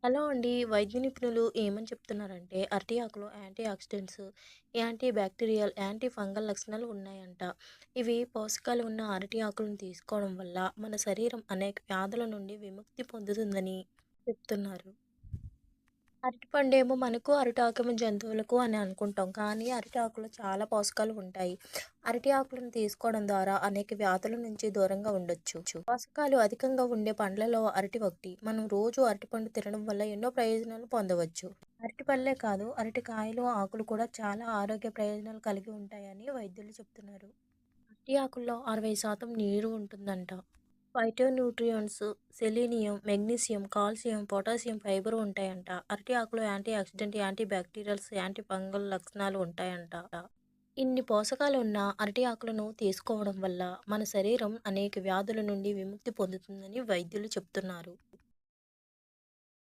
Hello అండి. వైద్య నిపుణులు ఏమని చెప్తున్నారంటే, అరటి ఆకులో antioxidants, antibacterial, antifungal లక్షణాలు ఉన్నాయంట. ఇవి పోషకాలు ఉన్న అరటి ఆకులను తీసుకోవడం వల్ల మన శరీరం అనేక వ్యాధుల నుండి విముక్తి పొందుతుందని చెప్తున్నారు. అరటిపండేమో మనకు, అరిటాకేమో జంతువులకు అని అనుకుంటాం. కానీ అరిటాకులో చాలా పోషకాలు ఉంటాయి. అరటి ఆకులను తీసుకోవడం ద్వారా అనేక వ్యాధుల నుంచి దూరంగా ఉండొచ్చు. పోషకాలు అధికంగా ఉండే పండ్లలో అరటి ఒకటి. మనం రోజు అరటిపండు తినడం వల్ల ఎన్నో ప్రయోజనాలు పొందవచ్చు. అరటిపళ్ళే కాదు, అరటికాయలు, ఆకులు కూడా చాలా ఆరోగ్య ప్రయోజనాలు కలిగి ఉంటాయని వైద్యులు చెప్తున్నారు. అరటి ఆకుల్లో 60% నీరు ఉంటుందంట. Phytonutrients, selenium, magnesium, calcium, potassium, fibre ఉంటాయంట. అరటి ఆకులో anti oxidant, anti bacterials, anti fungal లక్షణాలు ఉంటాయంట. ఇన్ని పోషకాలు ఉన్న అరటి ఆకులను తీసుకోవడం వల్ల మన శరీరం అనేక వ్యాధుల నుండి విముక్తి పొందుతుందని వైద్యులు చెప్తున్నారు.